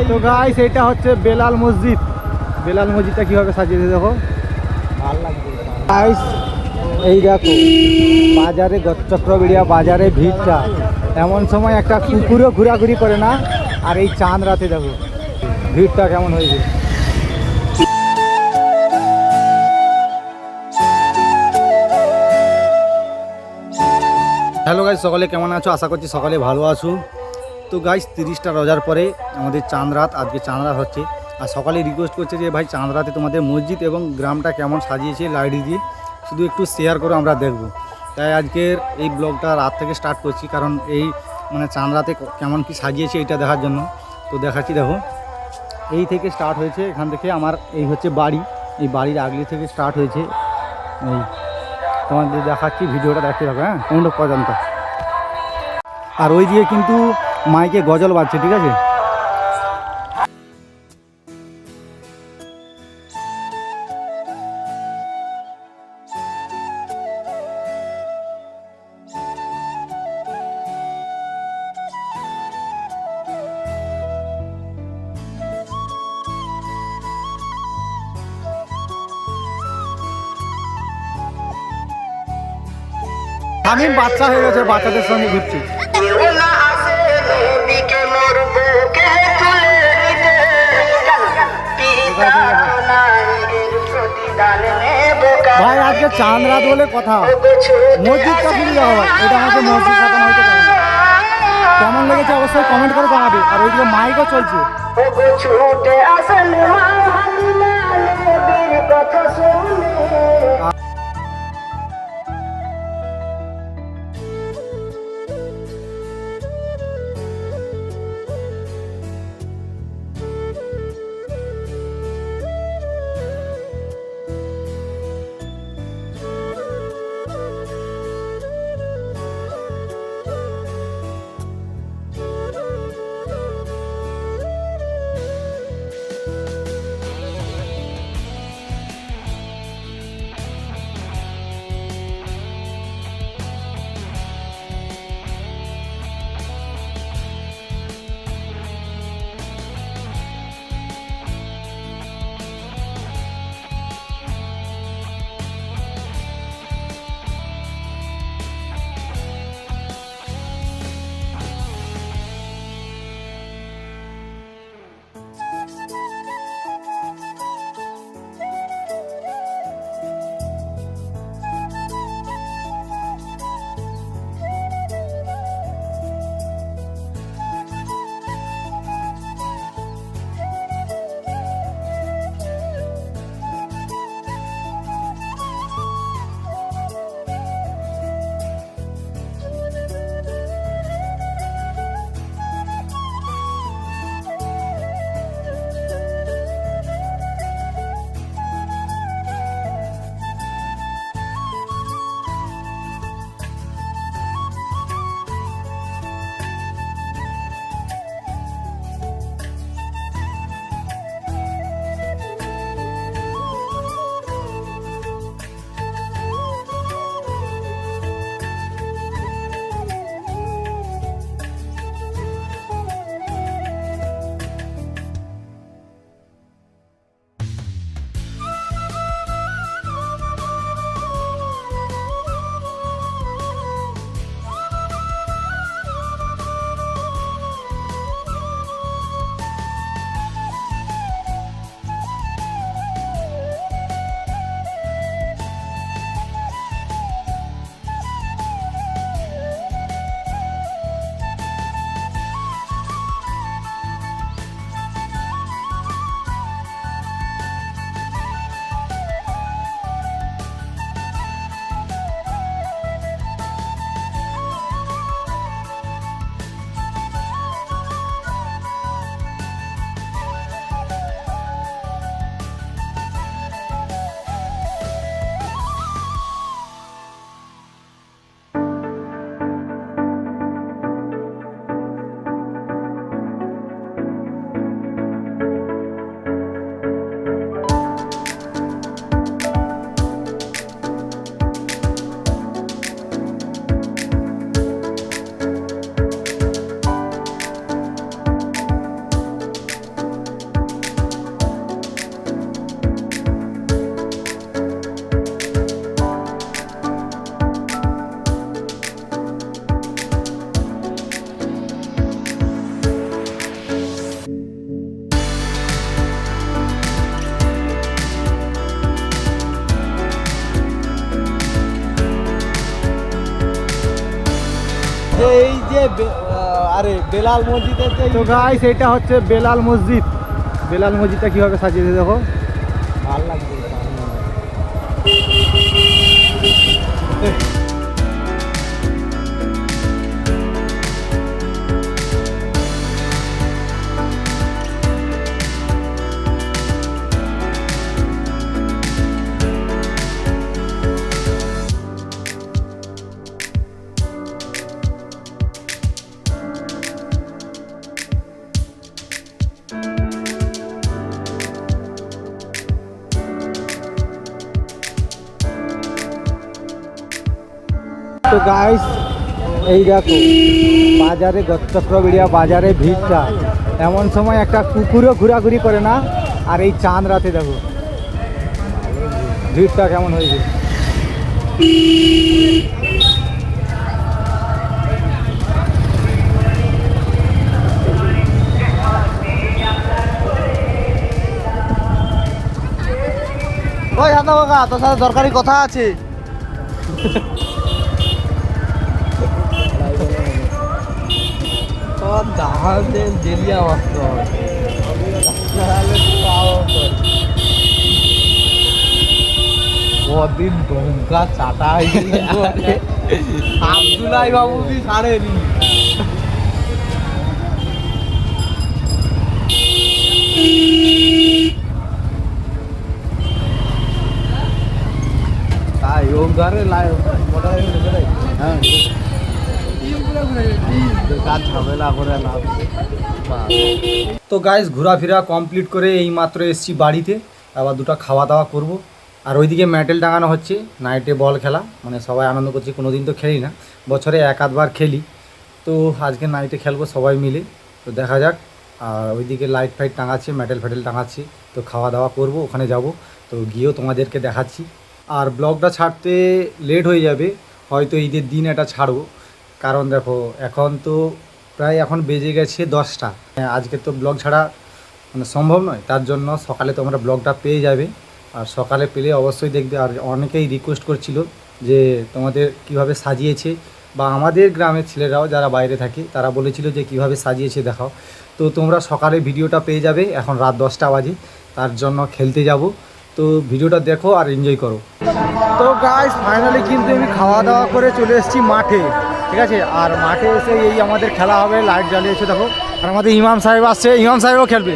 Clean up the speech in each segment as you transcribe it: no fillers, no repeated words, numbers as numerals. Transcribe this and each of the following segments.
তো গাইস এটা হচ্ছে বেলাল মসজিদ। বেলাল মসজিদটা কিভাবে সাজিয়েছে দেখো, ভালো লাগছে গাইস। এই দেখো বাজারে চক্রবেড়িয়া বাজারে ভিড়টা, এমন সময় একটা কুকুরও ঘোরাঘুরি করে না। আর এই চাঁদ রাতে দেখো ভিড়টা কেমন হয়েছে। হ্যালো গাইস, সকলে কেমন আছো? আশা করছি সকলে ভালো আছো। তো গাইস 30টা রোজার পরে আমাদের চাঁদ রাত, আজকে চাঁদ রাত হচ্ছে। আর সকালে রিকোয়েস্ট করছে যে ভাই চাঁদ রাতে তোমাদের মসজিদ এবং গ্রামটা কেমন সাজিয়েছে লাইট দিয়ে, শুধু একটু শেয়ার করো, আমরা দেখব। তাই আজকের এই ব্লগটা রাত থেকে স্টার্ট করছি, কারণ এই মানে চাঁদ রাতে কেমন কি সাজিয়েছে এটা দেখার জন্য। তো দেখাচ্ছি দেখো, এই থেকে স্টার্ট হয়েছে, এখান থেকে আমার এই হচ্ছে বাড়ি, এই বাড়ির আগলি থেকে স্টার্ট হয়েছে। এই তোমাদের দেখাচ্ছি, ভিডিওটা দেখতে থাকো হ্যাঁ কোন পর্যন্ত। আর ওই দিয়ে কিন্তু মাইকে গজল বাজছে, ঠিক আছে। আমি বাচ্চা হয়ে গেছে, বাচ্চাদের সঙ্গে ঘুরছি। ভাই আজকে চাঁদ রাত বলে কথা, মসজিদটা খুলে যাওয়া হয়, এটা আমাকে মসজিদ সাজানো হয়েছে। কেমন লেগেছে অবশ্যই কমেন্ট করে জানাবে। আর ওইদিকে মাইকও চলছে। এই যে আরে বেলাল মসজিদের যে তো গাইস এটা হচ্ছে বেলাল মসজিদ। বেলাল মসজিদটা কিভাবে সাজিয়েছে দেখো। ভালো লাগছে। তো গাইস এই দেখো বাজারে গচ্চক্রবিড়িয়া বাজারে ভিড়টা, এমন সময় একটা কুকুরও ঘোরাঘুরি করে না। আর এই চাঁদ রাতে দেখো ভিড়টা কেমন হয়েছে। ওই হাতা বাবা, তোর সাথে দরকারি কথা আছে। তোর দাহাতে জেলিয়া মারতে হবে। কদিন ডঙ্কা চাটা হয়েছে। আব্দুল্লাহ বাবু বি ছাড়েনি। তাই ও ঘরে লাই মোটা হ্যাঁ কাজ ঝামেলা করে লাভ। তো গাইস ঘোরাফেরা কমপ্লিট করে এই মাত্র এসছি বাড়িতে, আবার দুটো খাওয়া দাওয়া করব। আর ওইদিকে ম্যাটেল টাঙানো হচ্ছে, নাইটে বল খেলা, মানে সবাই আনন্দ করছে। কোনো দিন তো খেলি না, বছরে এক আধবার খেলি। তো আজকে নাইটে খেলবো সবাই মিলে, তো দেখা যাক। আর ওইদিকে লাইট ফাইট টাঙাচ্ছে, ম্যাটেল ফ্যাটেল টাঙাচ্ছে। তো খাওয়া দাওয়া করব, ওখানে যাব, তো গিয়েও তোমাদেরকে দেখাচ্ছি। আর ব্লগটা ছাড়তে লেট হয়ে যাবে, হয়তো ঈদের দিন এটা ছাড়বো। কারণ দেখো এখন তো প্রায় এখন বেজে গেছে 10টা। আজকে তো ব্লগ ছাড়া মানে সম্ভব নয়, তার জন্য সকালে তোমরা ব্লগটা পেয়ে যাবে। আর সকালে পেলে অবশ্যই দেখবে। আর অনেকেই রিকোয়েস্ট করছিল যে তোমাদের কিভাবে সাজিয়েছে, বা আমাদের গ্রামের ছেলেরাও যারা বাইরে থাকে তারা বলেছিল যে কিভাবে সাজিয়েছে দেখাও। তো তোমরা সকালে ভিডিওটা পেয়ে যাবে। এখন রাত 10টা বাজে, তার জন্য খেলতে যাব। তো ভিডিওটা দেখো আর এনজয় করো। তো গাইস ফাইনালি কিন্তু আমি খাওয়া দাওয়া করে চলে এসেছি মাঠে, ঠিক আছে। আর মাঠে এসে এই আমাদের খেলা হবে, লাইট জ্বালিয়েছে দেখো। আর আমাদের ইমাম সাহেব আসছে, ইমাম সাহেবও খেলবে।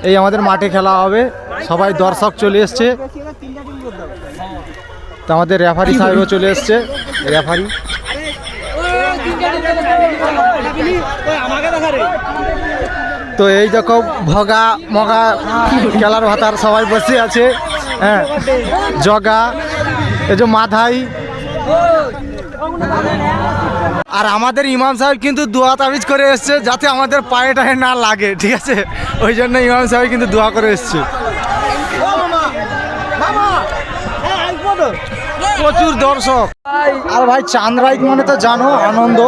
এই আমাদের মাঠে খেলা হবে, সবাই দর্শক চলে এসছে। তো আমাদের রেফারি সাহেবও চলে এসছে, রেফারি। তো এই দেখো ভগা মগা খেলার ভাতার সবাই বসে আছে। হ্যাঁ জগা, এই যে মাধাই। আর আমাদের ইমাম সাহেব কিন্তু দোয়া তাবিজ করে এসছে যাতে আমাদের পায়ে টায়ে না লাগে, ঠিক আছে। ওই জন্য ইমাম সাহেব কিন্তু দোয়া করে এসছে। প্রচুর দর্শক। আর ভাই চাঁদ রাইত মানে তো জানো আনন্দ,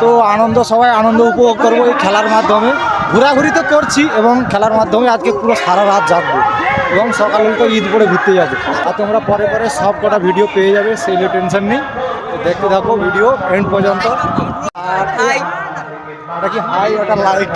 তো আনন্দ সবাই আনন্দ উপভোগ করবো এই খেলার মাধ্যমে। ঘোরাঘুরি তো করছি এবং খেলার মাধ্যমে আজকে পুরো সারা রাত জাগবো এবং সকালে তো ঈদ করে ঘুরতে যাবো। আর তোমরা পরে পরে সব কটা ভিডিও পেয়ে যাবে, সেই নিয়ে টেনশন নেই। তো দেখতে থাকো ভিডিও এন্ড পর্যন্ত। আর ওটা কি হাই, ওটা লাইক।